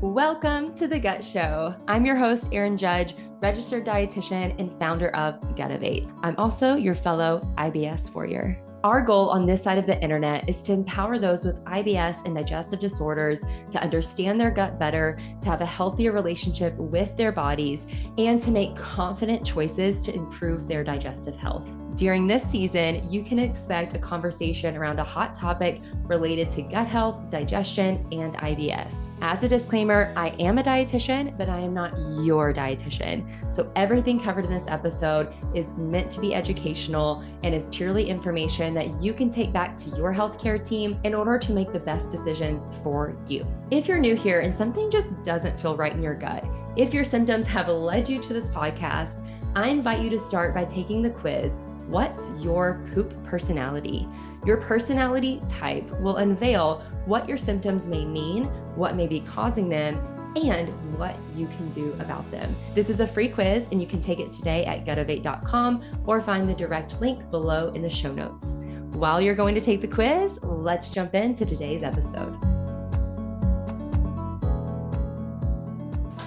Welcome to The Gut Show. I'm your host, Erin Judge, registered dietitian and founder of Gutovate. I'm also your fellow IBS warrior. Our goal on this side of the internet is to empower those with IBS and digestive disorders to understand their gut better, to have a healthier relationship with their bodies, and to make confident choices to improve their digestive health. During this season, you can expect a conversation around a hot topic related to gut health, digestion, and IBS. As a disclaimer, I am a dietitian, but I am not your dietitian. So everything covered in this episode is meant to be educational and is purely information that you can take back to your healthcare team in order to make the best decisions for you. If you're new here and something just doesn't feel right in your gut, if your symptoms have led you to this podcast, I invite you to start by taking the quiz, What's Your Poop Personality? Your personality type will unveil what your symptoms may mean, what may be causing them, and what you can do about them. This is a free quiz and you can take it today at gutovate.com or find the direct link below in the show notes. While you're going to take the quiz, let's jump into today's episode.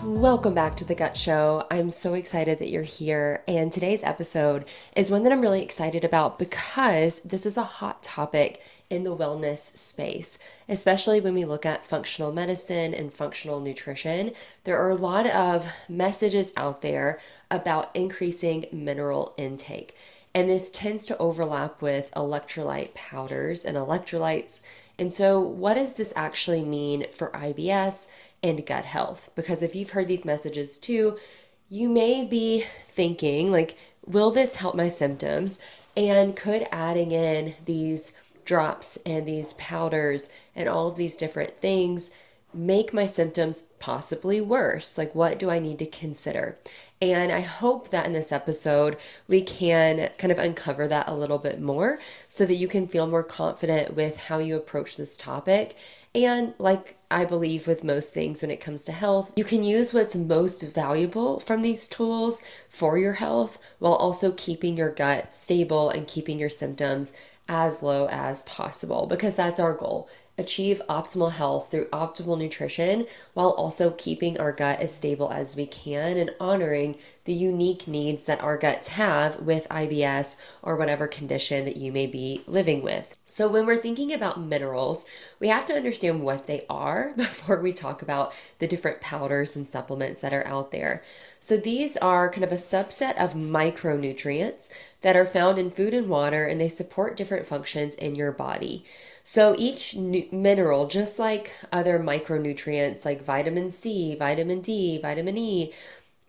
Welcome back to The Gut Show. I'm so excited that you're here. And today's episode is one that I'm really excited about because this is a hot topic in the wellness space, especially when we look at functional medicine and functional nutrition. There are a lot of messages out there about increasing mineral intake. And this tends to overlap with electrolyte powders and electrolytes. And so what does this actually mean for IBS and gut health? Because if you've heard these messages too, you may be thinking like, will this help my symptoms? And could adding in these drops and these powders and all of these different things make my symptoms possibly worse? Like, what do I need to consider? And I hope that in this episode, we can kind of uncover that a little bit more so that you can feel more confident with how you approach this topic. And like I believe with most things when it comes to health, you can use what's most valuable from these tools for your health while also keeping your gut stable and keeping your symptoms as low as possible, because that's our goal. Achieve optimal health through optimal nutrition while also keeping our gut as stable as we can and honoring the unique needs that our guts have with IBS or whatever condition that you may be living with. So when we're thinking about minerals, we have to understand what they are before we talk about the different powders and supplements that are out there. So these are kind of a subset of micronutrients that are found in food and water, and they support different functions in your body. So each mineral, just like other micronutrients like vitamin C, vitamin D, vitamin E,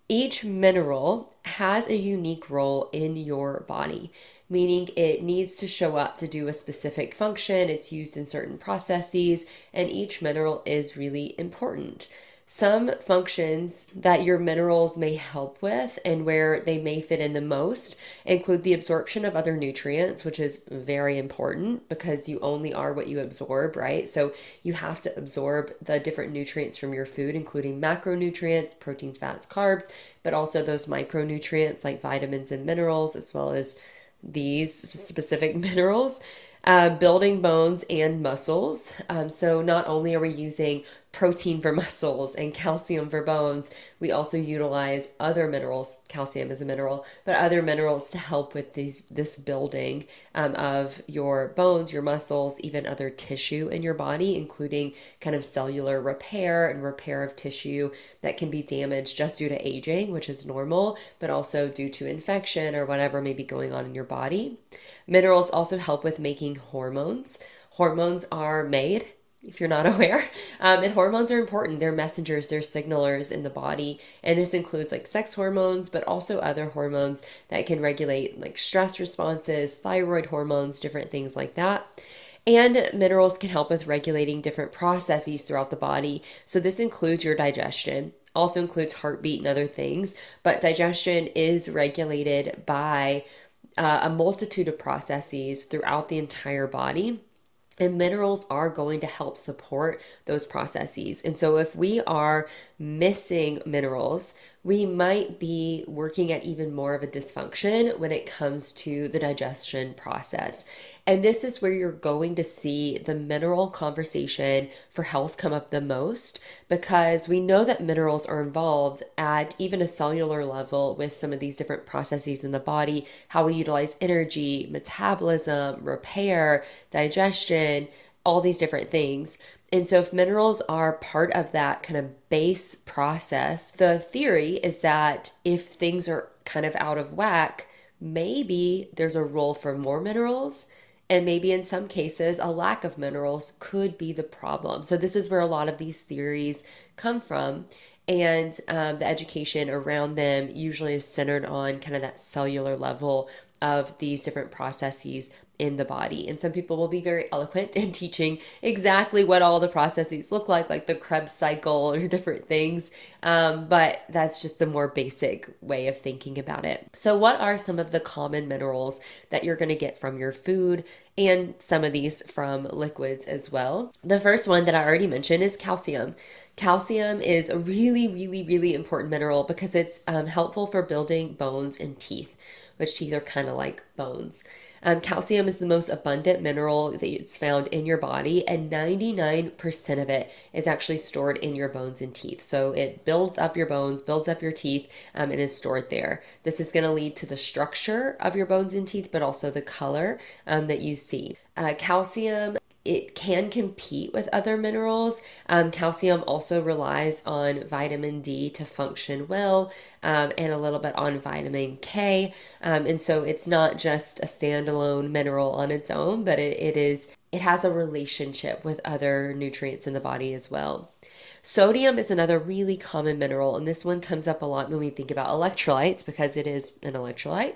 each mineral has a unique role in your body, meaning it needs to show up to do a specific function. It's used in certain processes, and each mineral is really important. Some functions that your minerals may help with and where they may fit in the most include the absorption of other nutrients, which is very important because you only are what you absorb, right? So you have to absorb the different nutrients from your food, including macronutrients, proteins, fats, carbs, but also those micronutrients like vitamins and minerals, as well as these specific minerals. Building bones and muscles. So not only are we using protein for muscles and calcium for bones, we also utilize other minerals. Calcium is a mineral, but other minerals to help with this building of your bones, your muscles, even other tissue in your body, including kind of cellular repair and repair of tissue that can be damaged just due to aging, which is normal, but also due to infection or whatever may be going on in your body. Minerals also help with making hormones. Hormones are made, if you're not aware, and hormones are important. They're messengers, they're signalers in the body, and this includes like sex hormones, but also other hormones that can regulate like stress responses, thyroid hormones, different things like that. And minerals can help with regulating different processes throughout the body. So this includes your digestion, also includes heartbeat and other things, but digestion is regulated by a multitude of processes throughout the entire body. And minerals are going to help support those processes. And so if we are missing minerals, we might be working at even more of a dysfunction when it comes to the digestion process. And this is where you're going to see the mineral conversation for health come up the most, because we know that minerals are involved at even a cellular level with some of these different processes in the body, how we utilize energy, metabolism, repair, digestion, all these different things. And so, if minerals are part of that kind of base process, the theory is that if things are kind of out of whack, maybe there's a role for more minerals. And maybe in some cases, a lack of minerals could be the problem. So, this is where a lot of these theories come from. And the education around them usually is centered on kind of that cellular level of these different processes in the body. And some people will be very eloquent in teaching exactly what all the processes look like the Krebs cycle or different things. But that's just the more basic way of thinking about it. So, what are some of the common minerals that you're going to get from your food, and some of these from liquids as well? The first one that I already mentioned is calcium. Calcium is a really, really, really important mineral because it's helpful for building bones and teeth, which teeth are kind of like bones. Calcium is the most abundant mineral that it's found in your body, and 99% of it is actually stored in your bones and teeth. So it builds up your bones, builds up your teeth, and is stored there. This is going to lead to the structure of your bones and teeth, but also the color that you see. Calcium, it can compete with other minerals. Calcium also relies on vitamin D to function well, and a little bit on vitamin K. And so it's not just a standalone mineral on its own, but it has a relationship with other nutrients in the body as well. Sodium is another really common mineral, and this one comes up a lot when we think about electrolytes because it is an electrolyte.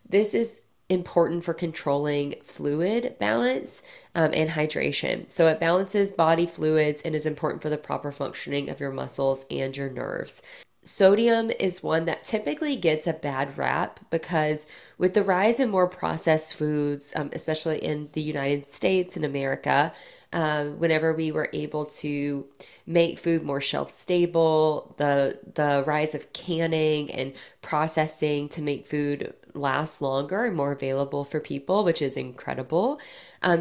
This is important for controlling fluid balance and hydration. So it balances body fluids and is important for the proper functioning of your muscles and your nerves. Sodium is one that typically gets a bad rap because with the rise in more processed foods, especially in the United States and America, whenever we were able to make food more shelf stable, the rise of canning and processing to make food last longer and more available for people, which is incredible.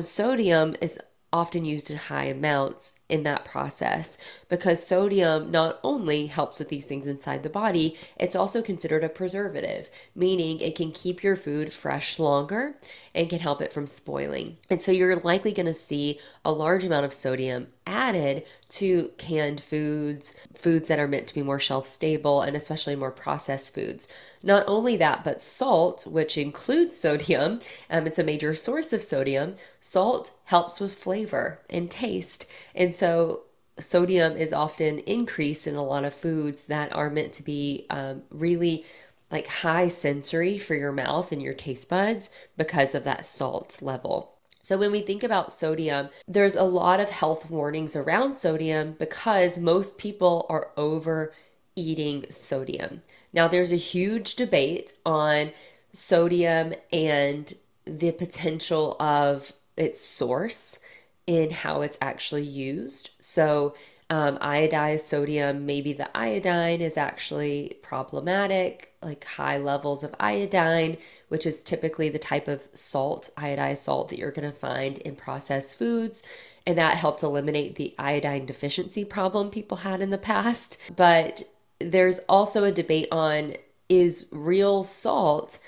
Sodium is often used in high amounts in that process because sodium not only helps with these things inside the body, it's also considered a preservative, meaning it can keep your food fresh longer and can help it from spoiling. And so you're likely going to see a large amount of sodium added to canned foods, foods that are meant to be more shelf stable, and especially more processed foods. Not only that, but salt, which includes sodium, it's a major source of sodium. Salt helps with flavor and taste. And so sodium is often increased in a lot of foods that are meant to be really like high sensory for your mouth and your taste buds because of that salt level. So when we think about sodium, there's a lot of health warnings around sodium because most people are overeating sodium. Now, there's a huge debate on sodium and the potential of its source in how it's actually used. So, iodized sodium, maybe the iodine is actually problematic, like high levels of iodine, which is typically the type of salt, iodized salt, that you're going to find in processed foods. And that helped eliminate the iodine deficiency problem people had in the past. But there's also a debate on, is real salt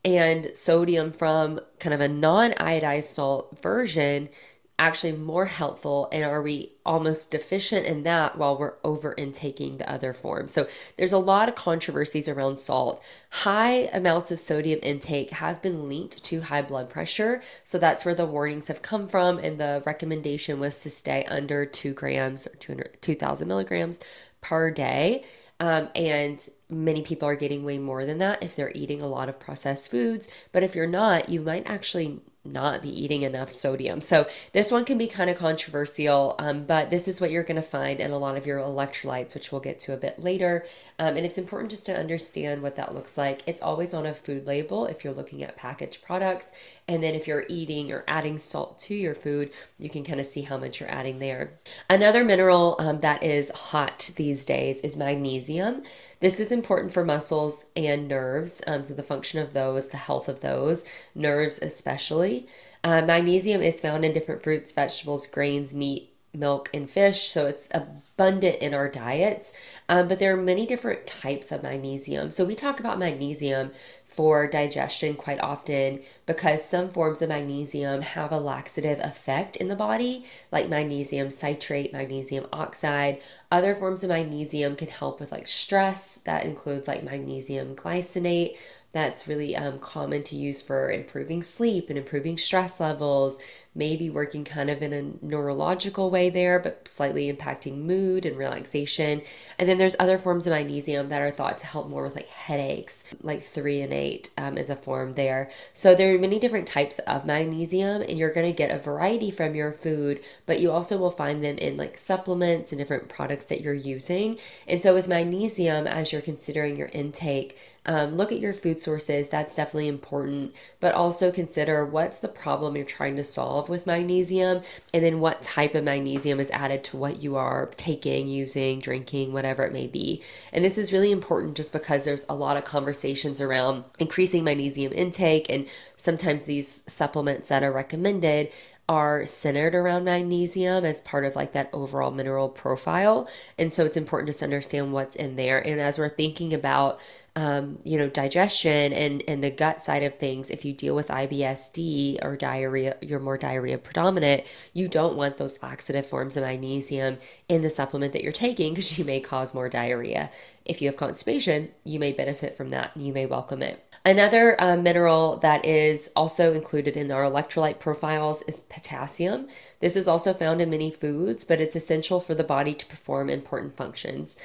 and sodium from kind of a non-iodized salt version actually more helpful, and are we almost deficient in that while we're over intaking the other form? So there's a lot of controversies around salt. High amounts of sodium intake have been linked to high blood pressure, so that's where the warnings have come from, and the recommendation was to stay under 2 grams or 2,000 milligrams per day. And many people are getting way more than that if they're eating a lot of processed foods. But if you're not, you might actually not be eating enough sodium. So this one can be kind of controversial, but this is what you're going to find in a lot of your electrolytes, which we'll get to a bit later. And it's important just to understand what that looks like. It's always on a food label if you're looking at packaged products. And then if you're eating or adding salt to your food, you can kind of see how much you're adding there. Another mineral that is hot these days is magnesium. This is important for muscles and nerves, so the function of those, the health of those, nerves especially. Magnesium is found in different fruits, vegetables, grains, meat, milk, and fish, so it's abundant in our diets. But there are many different types of magnesium. So we talk about magnesium for digestion quite often because some forms of magnesium have a laxative effect in the body, like magnesium citrate, magnesium oxide. Other forms of magnesium can help with like stress. That includes like magnesium glycinate. That's really common to use for improving sleep and improving stress levels, maybe working kind of in a neurological way there, but slightly impacting mood and relaxation. And then there's other forms of magnesium that are thought to help more with like headaches, like threonate is a form there. So there are many different types of magnesium, and you're going to get a variety from your food, but you also will find them in like supplements and different products that you're using. And so with magnesium, as you're considering your intake, look at your food sources. That's definitely important, but also consider what's the problem you're trying to solve with magnesium, and then what type of magnesium is added to what you are taking, using, drinking, whatever it may be. And this is really important just because there's a lot of conversations around increasing magnesium intake, and sometimes these supplements that are recommended are centered around magnesium as part of like that overall mineral profile. And so it's important just to understand what's in there. And as we're thinking about digestion and the gut side of things, if you deal with IBS-D or diarrhea, you're more diarrhea predominant, you don't want those laxative forms of magnesium in the supplement that you're taking because you may cause more diarrhea. If you have constipation, you may benefit from that and you may welcome it. Another mineral that is also included in our electrolyte profiles is potassium. This is also found in many foods, but it's essential for the body to perform important functions.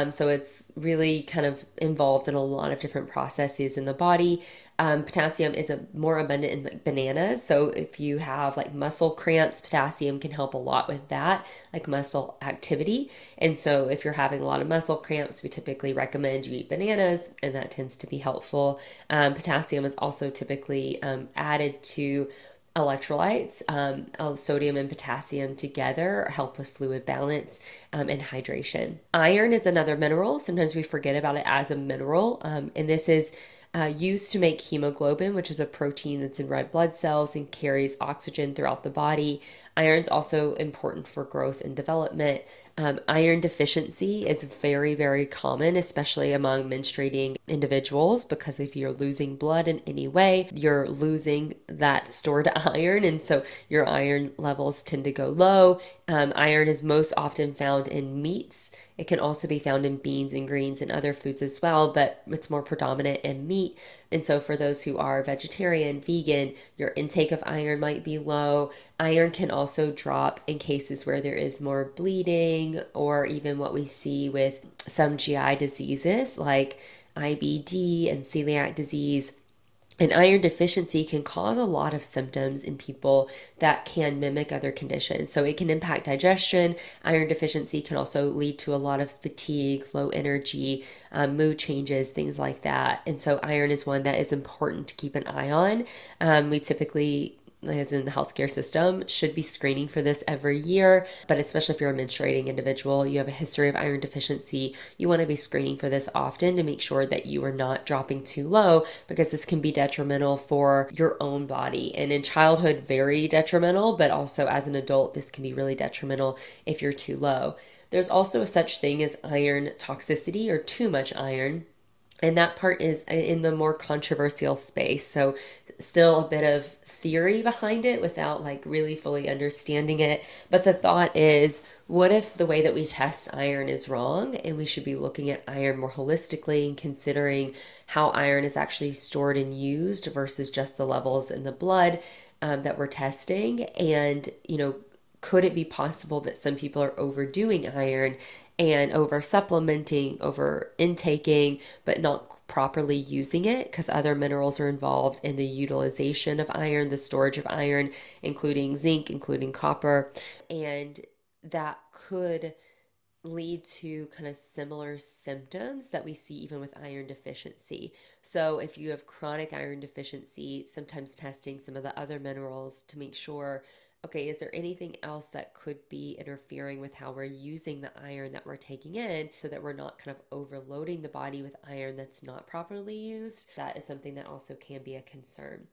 So it's really kind of involved in a lot of different processes in the body. Potassium is more abundant in like bananas. So if you have like muscle cramps, potassium can help a lot with that, like muscle activity. And so if you're having a lot of muscle cramps, we typically recommend you eat bananas, and that tends to be helpful. Potassium is also typically added to electrolytes. Sodium and potassium together help with fluid balance and hydration. Iron is another mineral. Sometimes we forget about it as a mineral, and this is used to make hemoglobin, which is a protein that's in red blood cells and carries oxygen throughout the body. Iron is also important for growth and development. Iron deficiency is very, very common, especially among menstruating individuals, because if you're losing blood in any way, you're losing that stored iron, and so your iron levels tend to go low. Iron is most often found in meats. It can also be found in beans and greens and other foods as well, but it's more predominant in meat. And so for those who are vegetarian, vegan, your intake of iron might be low. Iron can also drop in cases where there is more bleeding, or even what we see with some GI diseases like IBD and celiac disease. And iron deficiency can cause a lot of symptoms in people that can mimic other conditions. So it can impact digestion. Iron deficiency can also lead to a lot of fatigue, low energy, mood changes, things like that. And so iron is one that is important to keep an eye on. We typically, as in the healthcare system, should be screening for this every year, but especially if you're a menstruating individual, you have a history of iron deficiency, you want to be screening for this often to make sure that you are not dropping too low, because this can be detrimental for your own body. And in childhood, very detrimental, but also as an adult, this can be really detrimental if you're too low. There's also a such thing as iron toxicity or too much iron. And that part is in the more controversial space. So still a bit of theory behind it without like really fully understanding it. But the thought is, what if the way that we test iron is wrong, and we should be looking at iron more holistically and considering how iron is actually stored and used versus just the levels in the blood that we're testing? And, could it be possible that some people are overdoing iron and over supplementing, over intaking, but not properly using it, because other minerals are involved in the utilization of iron, the storage of iron, including zinc, including copper, and that could lead to kind of similar symptoms that we see even with iron deficiency. So, if you have chronic iron deficiency, sometimes testing some of the other minerals to make sure, okay, is there anything else that could be interfering with how we're using the iron that we're taking in so that we're not kind of overloading the body with iron that's not properly used? That is something that also can be a concern.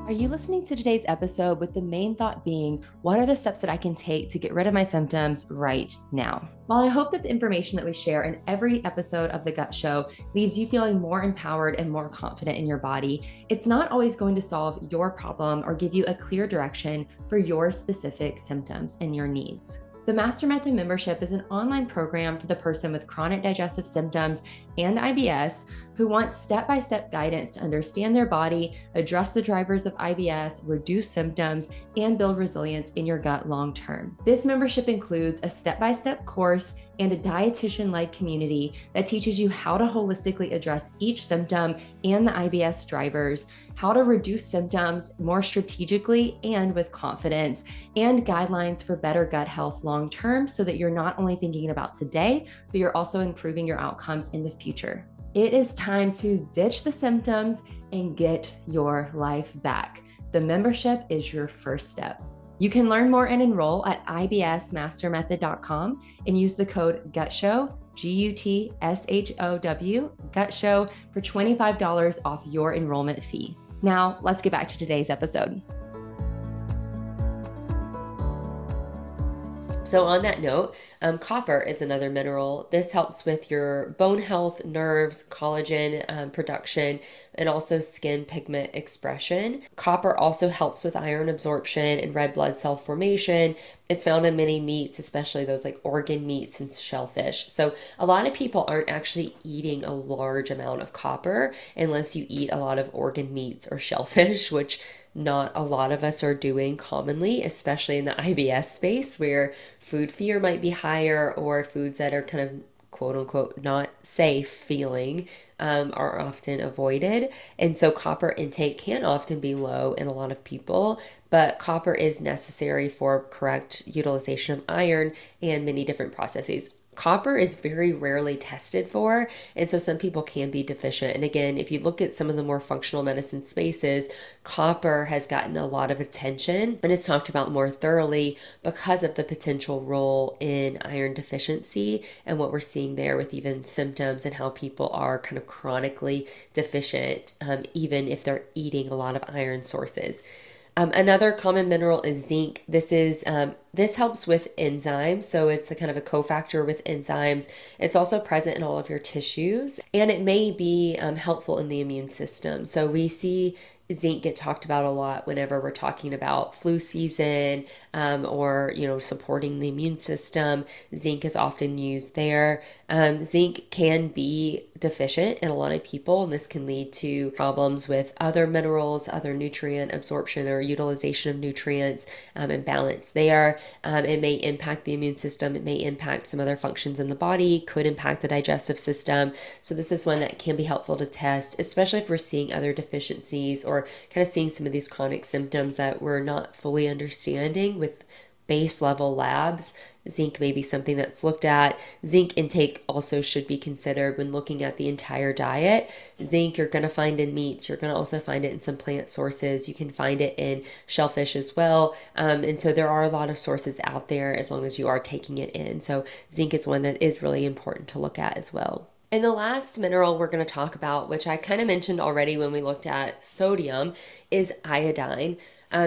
Are you listening to today's episode with the main thought being, what are the steps that I can take to get rid of my symptoms right now? While I hope that the information that we share in every episode of The Gut Show leaves you feeling more empowered and more confident in your body, it's not always going to solve your problem or give you a clear direction for your specific symptoms and your needs. The Master Method membership is an online program for the person with chronic digestive symptoms and IBS who wants step-by-step guidance to understand their body, address the drivers of IBS, reduce symptoms, and build resilience in your gut long-term. This membership includes a step-by-step course and a dietitian-led community that teaches you how to holistically address each symptom and the IBS drivers, how to reduce symptoms more strategically and with confidence, and guidelines for better gut health long-term so that you're not only thinking about today, but you're also improving your outcomes in the future. It is time to ditch the symptoms and get your life back. The membership is your first step. You can learn more and enroll at ibsmastermethod.com and use the code GUTSHOW, GUTSHOW, GUTSHOW for $25 off your enrollment fee. Now, let's get back to today's episode. So on that note, copper is another mineral. This helps with your bone health, nerves, collagen production, and also skin pigment expression. Copper also helps with iron absorption and red blood cell formation. It's found in many meats, especially those like organ meats and shellfish. So a lot of people aren't actually eating a large amount of copper unless you eat a lot of organ meats or shellfish, which not a lot of us are doing commonly, especially in the IBS space where food fear might be higher or foods that are kind of quote unquote not safe feeling are often avoided. And so copper intake can often be low in a lot of people, but copper is necessary for correct utilization of iron and many different processes. Copper is very rarely tested for, and so some people can be deficient. And again, if you look at some of the more functional medicine spaces, copper has gotten a lot of attention and is talked about more thoroughly because of the potential role in iron deficiency and what we're seeing there with even symptoms and how people are kind of chronically deficient, even if they're eating a lot of iron sources. Another common mineral is zinc. This helps with enzymes, so it's a kind of a cofactor with enzymes. It's also present in all of your tissues, and it may be helpful in the immune system. So we see zinc get talked about a lot whenever we're talking about flu season or supporting the immune system. Zinc is often used there. Zinc can be deficient in a lot of people, and this can lead to problems with other minerals, other nutrient absorption or utilization of nutrients, and balance there. It may impact the immune system. It may impact some other functions in the body, could impact the digestive system. So this is one that can be helpful to test, especially if we're seeing other deficiencies or kind of seeing some of these chronic symptoms that we're not fully understanding with base level labs. Zinc may be something that's looked at. Zinc intake also should be considered when looking at the entire diet. Zinc you're going to find in meats. You're going to also find it in some plant sources. You can find it in shellfish as well. And so there are a lot of sources out there as long as you are taking it in. So zinc is one that is really important to look at as well. And the last mineral we're going to talk about, which I kind of mentioned already when we looked at sodium, is iodine.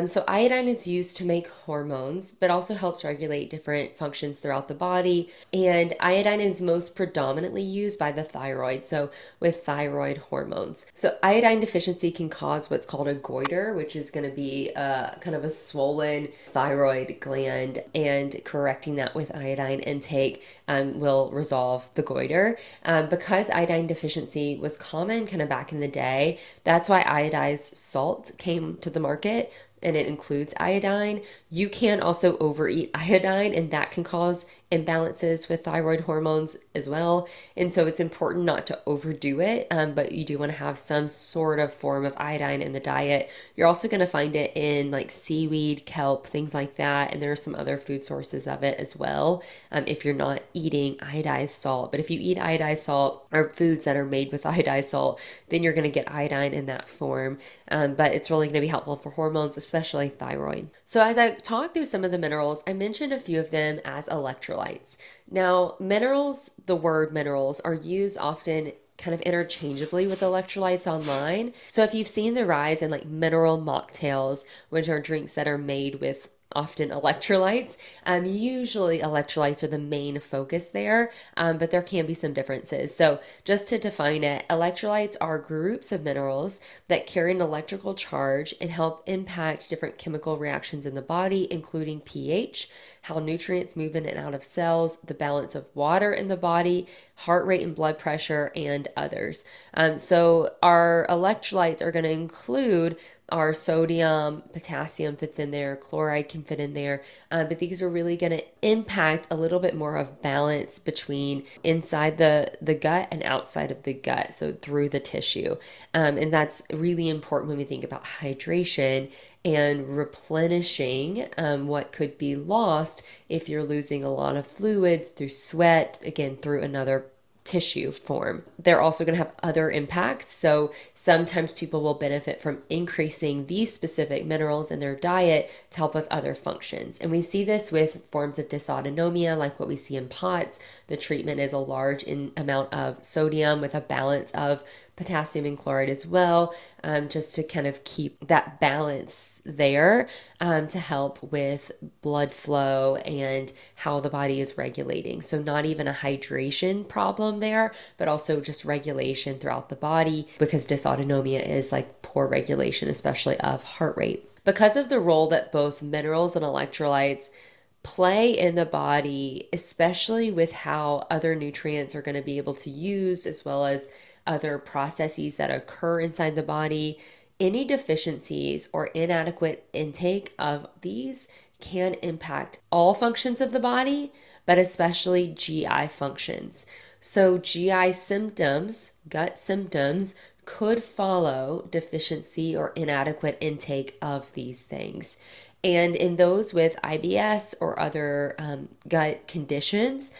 So iodine is used to make hormones, but also helps regulate different functions throughout the body. And iodine is most predominantly used by the thyroid, so with thyroid hormones. So iodine deficiency can cause what's called a goiter, which is going to be kind of a swollen thyroid gland, and correcting that with iodine intake will resolve the goiter. Because iodine deficiency was common kind of back in the day, that's why iodized salt came to the market, and it includes iodine. You can also overeat iodine, and that can cause imbalances with thyroid hormones as well. And so it's important not to overdo it, but you do want to have some sort of form of iodine in the diet. You're also going to find it in like seaweed, kelp, things like that. And there are some other food sources of it as well, if you're not eating iodized salt. But if you eat iodized salt or foods that are made with iodized salt, then you're going to get iodine in that form. But it's really going to be helpful for hormones, especially thyroid. So as I talk through some of the minerals, I mentioned a few of them as electrolytes. Now, minerals, the word minerals, are used often kind of interchangeably with electrolytes online. So if you've seen the rise in like mineral mocktails, which are drinks that are made with often electrolytes. Usually electrolytes are the main focus there, but there can be some differences. So just to define it, electrolytes are groups of minerals that carry an electrical charge and help impact different chemical reactions in the body, including pH, how nutrients move in and out of cells, the balance of water in the body, heart rate and blood pressure, and others. So our electrolytes are going to include our sodium, potassium fits in there, chloride can fit in there, but these are really going to impact a little bit more of balance between inside the gut and outside of the gut, so through the tissue. And that's really important when we think about hydration and replenishing what could be lost if you're losing a lot of fluids through sweat, again, through another tissue form. They're also going to have other impacts. So sometimes people will benefit from increasing these specific minerals in their diet to help with other functions. And we see this with forms of dysautonomia, like what we see in POTS. The treatment is a large amount of sodium with a balance of potassium and chloride as well, just to kind of keep that balance there, to help with blood flow and how the body is regulating. So not even a hydration problem there, but also just regulation throughout the body, because dysautonomia is like poor regulation, especially of heart rate. Because of the role that both minerals and electrolytes play in the body, especially with how other nutrients are going to be able to use, as well as other processes that occur inside the body, any deficiencies or inadequate intake of these can impact all functions of the body, but especially GI functions. So GI symptoms, gut symptoms, could follow deficiency or inadequate intake of these things. And in those with IBS or other gut conditions,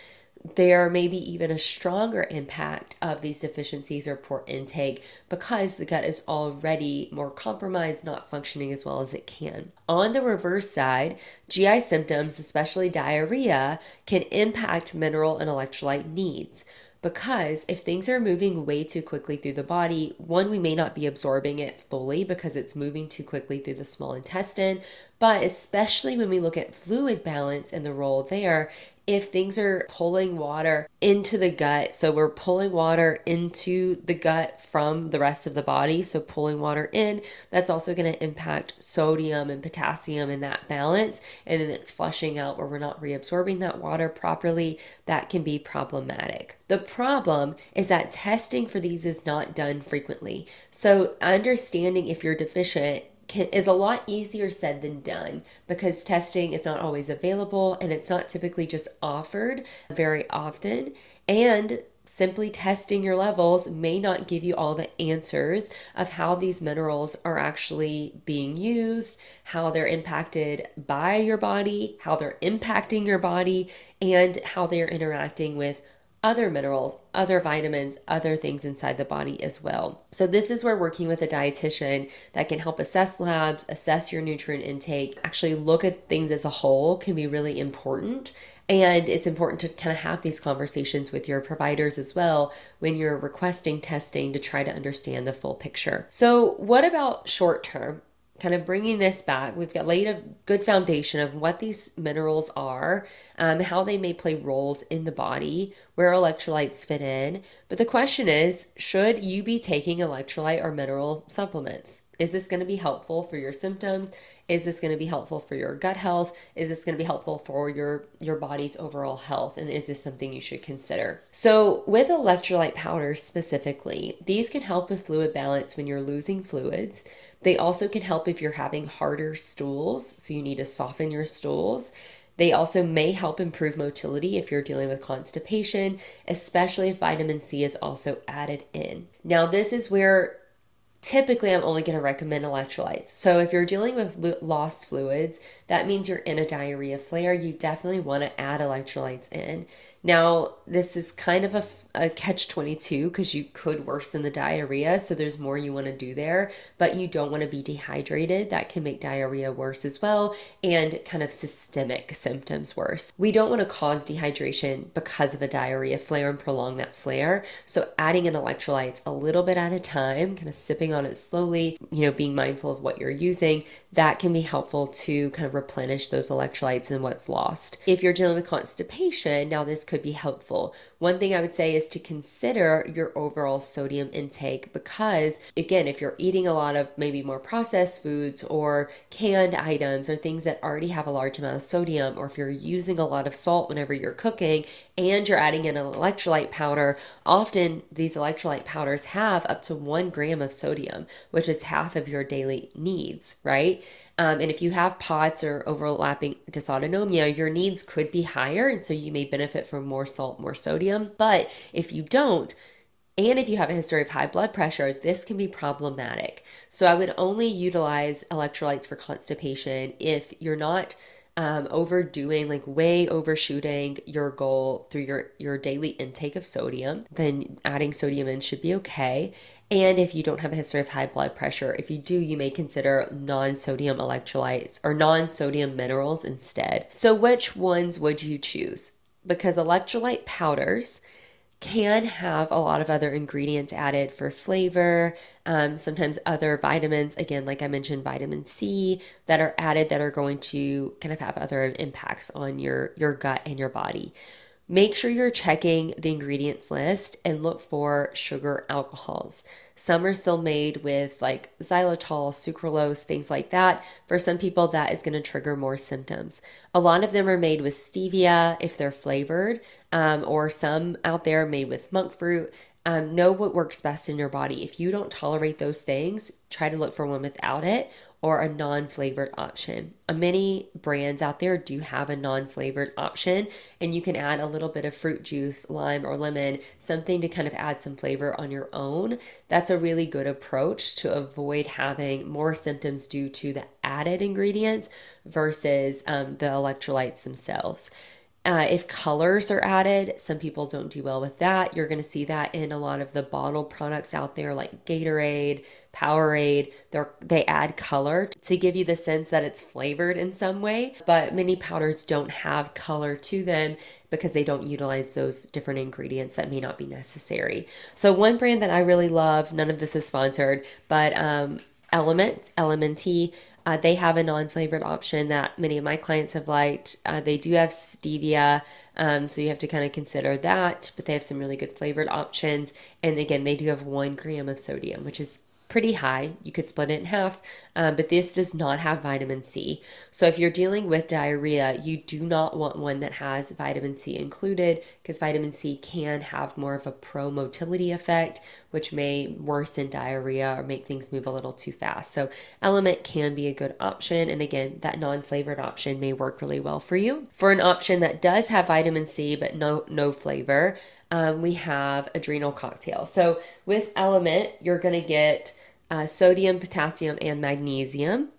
there may be even a stronger impact of these deficiencies or poor intake because the gut is already more compromised, not functioning as well as it can. On the reverse side, GI symptoms, especially diarrhea, can impact mineral and electrolyte needs. Because if things are moving way too quickly through the body, one, we may not be absorbing it fully because it's moving too quickly through the small intestine. But especially when we look at fluid balance and the role there, if things are pulling water into the gut, so we're pulling water into the gut from the rest of the body, so pulling water in, that's also going to impact sodium and potassium in that balance, and then it's flushing out where we're not reabsorbing that water properly. That can be problematic. The problem is that testing for these is not done frequently. So understanding if you're deficient is a lot easier said than done, because testing is not always available and it's not typically just offered very often. And simply testing your levels may not give you all the answers of how these minerals are actually being used, how they're impacted by your body, how they're impacting your body, and how they're interacting with other minerals, other vitamins, other things inside the body as well. So this is where working with a dietitian that can help assess labs, assess your nutrient intake, actually look at things as a whole can be really important. And it's important to kind of have these conversations with your providers as well when you're requesting testing to try to understand the full picture. So what about short term? Kind of bringing this back, we've got laid a good foundation of what these minerals are, how they may play roles in the body, where electrolytes fit in. But the question is, should you be taking electrolyte or mineral supplements? Is this going to be helpful for your symptoms? Is this going to be helpful for your gut health? Is this going to be helpful for your body's overall health? And is this something you should consider? So with electrolyte powders specifically, these can help with fluid balance when you're losing fluids. They also can help if you're having harder stools, so you need to soften your stools. They also may help improve motility if you're dealing with constipation, especially if vitamin C is also added in. Now, this is where typically I'm only going to recommend electrolytes. So if you're dealing with lost fluids, that means you're in a diarrhea flare. You definitely want to add electrolytes in. Now, this is kind of a catch-22 because you could worsen the diarrhea, so there's more you want to do there, but you don't want to be dehydrated. That can make diarrhea worse as well and kind of systemic symptoms worse. We don't want to cause dehydration because of a diarrhea flare and prolong that flare. So adding in electrolytes a little bit at a time, kind of sipping on it slowly, being mindful of what you're using, that can be helpful to kind of replenish those electrolytes and what's lost. If you're dealing with constipation, now this could be helpful. One thing I would say is to consider your overall sodium intake because, again, if you're eating a lot of maybe more processed foods or canned items or things that already have a large amount of sodium, or if you're using a lot of salt whenever you're cooking and you're adding in an electrolyte powder, often these electrolyte powders have up to 1 gram of sodium, which is half of your daily needs, right? And if you have POTS or overlapping dysautonomia, your needs could be higher. And so you may benefit from more salt, more sodium. But if you don't, and if you have a history of high blood pressure, this can be problematic. So I would only utilize electrolytes for constipation if you're not overdoing, like way overshooting your goal through your daily intake of sodium, then adding sodium in should be okay. And if you don't have a history of high blood pressure, if you do, you may consider non-sodium electrolytes or non-sodium minerals instead. So which ones would you choose? Because electrolyte powders can have a lot of other ingredients added for flavor, sometimes other vitamins, again, like I mentioned, vitamin C that are added that are going to kind of have other impacts on your gut and your body. Make sure you're checking the ingredients list and look for sugar alcohols. Some are still made with like xylitol, sucralose, things like that. For some people, that is going to trigger more symptoms. A lot of them are made with stevia if they're flavored, or some out there made with monk fruit. Know what works best in your body. If you don't tolerate those things, try to look for one without it or a non-flavored option. Many brands out there do have a non-flavored option, and you can add a little bit of fruit juice, lime or lemon, something to kind of add some flavor on your own. That's a really good approach to avoid having more symptoms due to the added ingredients versus the electrolytes themselves. If colors are added, some people don't do well with that. You're going to see that in a lot of the bottled products out there like Gatorade, Powerade. They add color to give you the sense that it's flavored in some way, but many powders don't have color to them because they don't utilize those different ingredients that may not be necessary. So one brand that I really love, none of this is sponsored, but LMNT, they have a non-flavored option that many of my clients have liked. They do have stevia, so you have to kind of consider that, but they have some really good flavored options. And again, they do have 1 gram of sodium, which is pretty high. You could split it in half, but this does not have vitamin C. So if you're dealing with diarrhea, you do not want one that has vitamin C included because vitamin C can have more of a pro-motility effect, which may worsen diarrhea or make things move a little too fast. So Element can be a good option. And again, that non-flavored option may work really well for you. For an option that does have vitamin C, but no flavor, we have Adrenal Cocktail. So with Element, you're going to get sodium, potassium, and magnesium.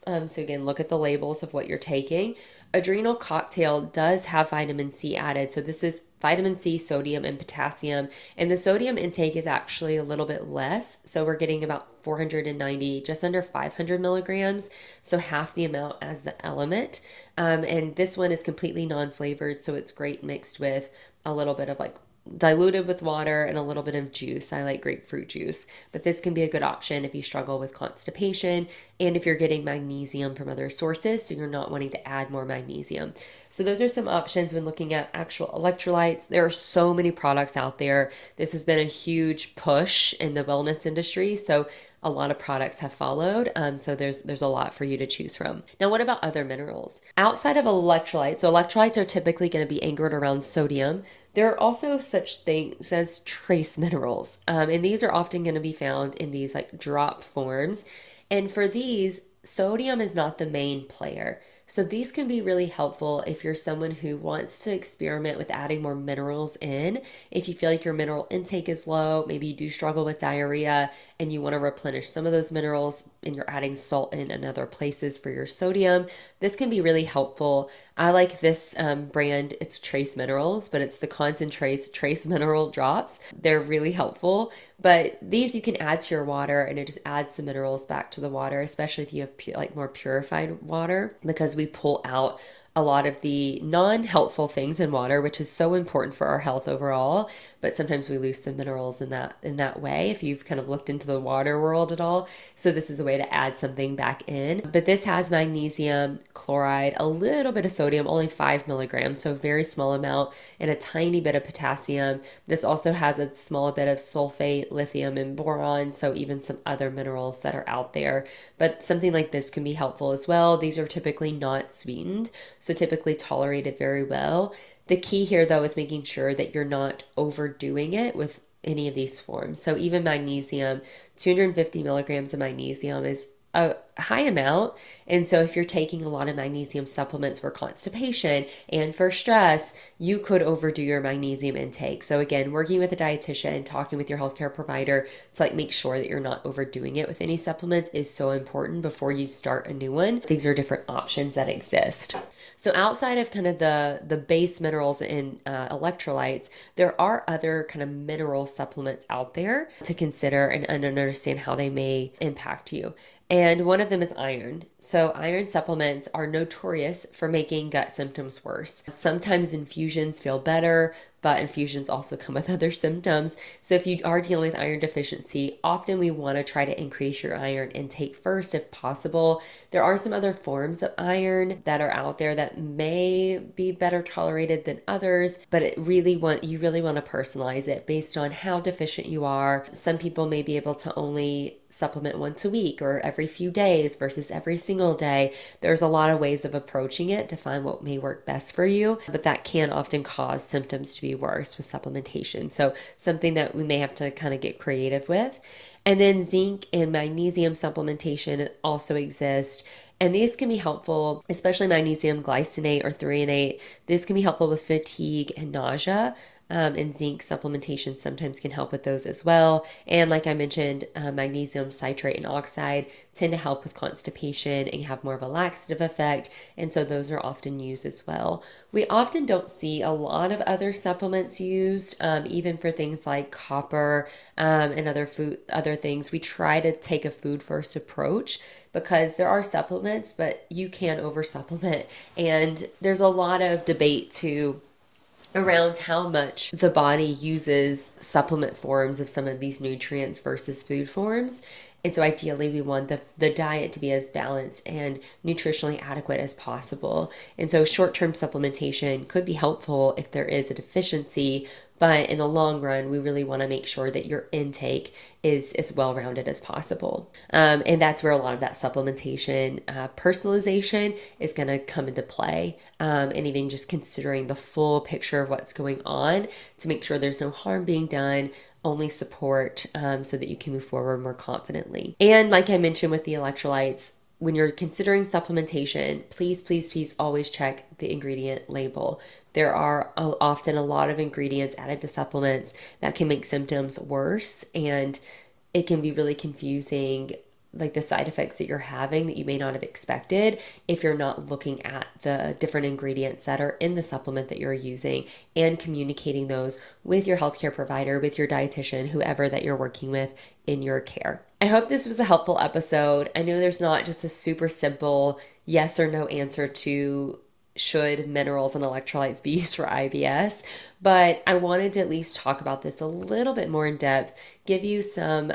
So again, look at the labels of what you're taking. Adrenal Cocktail does have vitamin C added. So this is vitamin C, sodium, and potassium. And the sodium intake is actually a little bit less. So we're getting about 490, just under 500 milligrams. So half the amount as the Element. And this one is completely non-flavored. So it's great mixed with a little bit of like diluted with water and a little bit of juice. I like grapefruit juice, but this can be a good option if you struggle with constipation and if you're getting magnesium from other sources, so you're not wanting to add more magnesium. So those are some options when looking at actual electrolytes. There are so many products out there. This has been a huge push in the wellness industry, so a lot of products have followed. So there's a lot for you to choose from. Now, what about other minerals? Outside of electrolytes, so electrolytes are typically going to be anchored around sodium. There are also such things as trace minerals, and these are often going to be found in these like drop forms. And for these, sodium is not the main player. So these can be really helpful if you're someone who wants to experiment with adding more minerals in. If you feel like your mineral intake is low, maybe you do struggle with diarrhea and you want to replenish some of those minerals and you're adding salt in other places for your sodium, this can be really helpful. I like this brand. It's Trace Minerals, but it's the concentrates Trace Mineral Drops. They're really helpful. But these you can add to your water and it just adds some minerals back to the water, especially if you have like more purified water, because we pull out a lot of the non-helpful things in water, which is so important for our health overall. But sometimes we lose some minerals in that way, if you've kind of looked into the water world at all. So this is a way to add something back in. But this has magnesium, chloride, a little bit of sodium, only 5 milligrams, so a very small amount, and a tiny bit of potassium. This also has a small bit of sulfate, lithium, and boron, so even some other minerals that are out there. But something like this can be helpful as well. These are typically not sweetened, so typically tolerated very well. The key here, though, is making sure that you're not overdoing it with any of these forms. So even magnesium, 250 milligrams of magnesium is a high amount. And so if you're taking a lot of magnesium supplements for constipation and for stress, you could overdo your magnesium intake. So again, working with a dietitian, talking with your healthcare provider to like make sure that you're not overdoing it with any supplements is so important before you start a new one. These are different options that exist. So outside of kind of the base minerals and electrolytes, there are other kind of mineral supplements out there to consider and understand how they may impact you. And one of them is iron. So iron supplements are notorious for making gut symptoms worse. Sometimes infusions feel better, but infusions also come with other symptoms. So if you are dealing with iron deficiency, often we want to try to increase your iron intake first if possible. There are some other forms of iron that are out there that may be better tolerated than others, but you really want to personalize it based on how deficient you are. Some people may be able to only supplement once a week or every few days versus every single day. There's a lot of ways of approaching it to find what may work best for you, but that can often cause symptoms to be worse with supplementation. So something that we may have to kind of get creative with. And then zinc and magnesium supplementation also exist. And these can be helpful, especially magnesium glycinate or threonate. This can be helpful with fatigue and nausea. And zinc supplementation sometimes can help with those as well. And like I mentioned, magnesium citrate and oxide tend to help with constipation and have more of a laxative effect. And so those are often used as well. We often don't see a lot of other supplements used, even for things like copper and other things. We try to take a food first approach because there are supplements, but you can over supplement. And there's a lot of debate too around how much the body uses supplement forms of some of these nutrients versus food forms. And so ideally we want the diet to be as balanced and nutritionally adequate as possible. And so short-term supplementation could be helpful if there is a deficiency, but in the long run, we really want to make sure that your intake is as well-rounded as possible. And that's where a lot of that supplementation personalization is going to come into play. And even just considering the full picture of what's going on to make sure there's no harm being done, only support, so that you can move forward more confidently. And like I mentioned with the electrolytes, when you're considering supplementation, please, please, please always check the ingredient label. There are often a lot of ingredients added to supplements that can make symptoms worse, and it can be really confusing, like the side effects that you're having that you may not have expected if you're not looking at the different ingredients that are in the supplement that you're using and communicating those with your healthcare provider, with your dietitian, whoever that you're working with in your care. I hope this was a helpful episode. I know there's not just a super simple yes or no answer to should minerals and electrolytes be used for IBS, but I wanted to at least talk about this a little bit more in depth, give you some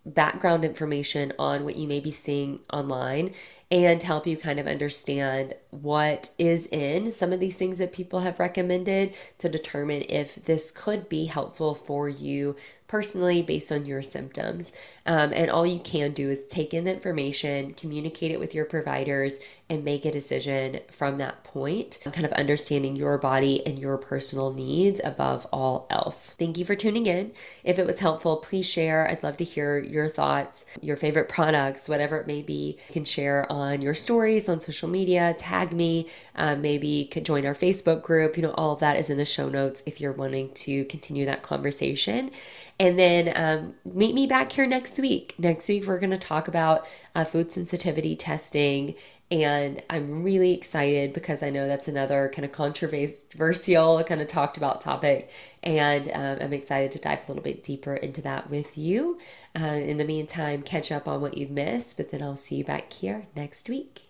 background information on what you may be seeing online, and help you kind of understand what is in some of these things that people have recommended to determine if this could be helpful for you personally based on your symptoms. And all you can do is take in the information, communicate it with your providers, and make a decision from that point, kind of understanding your body and your personal needs above all else. Thank you for tuning in. If it was helpful, please share. I'd love to hear your thoughts, your favorite products, whatever it may be. You can share on your stories on social media, tag me, maybe you could join our Facebook group. All of that is in the show notes if you're wanting to continue that conversation. And then meet me back here next week. Next week, we're going to talk about food sensitivity testing. And I'm really excited because I know that's another kind of controversial, kind of talked about topic. And I'm excited to dive a little bit deeper into that with you. In the meantime, catch up on what you've missed, but then I'll see you back here next week.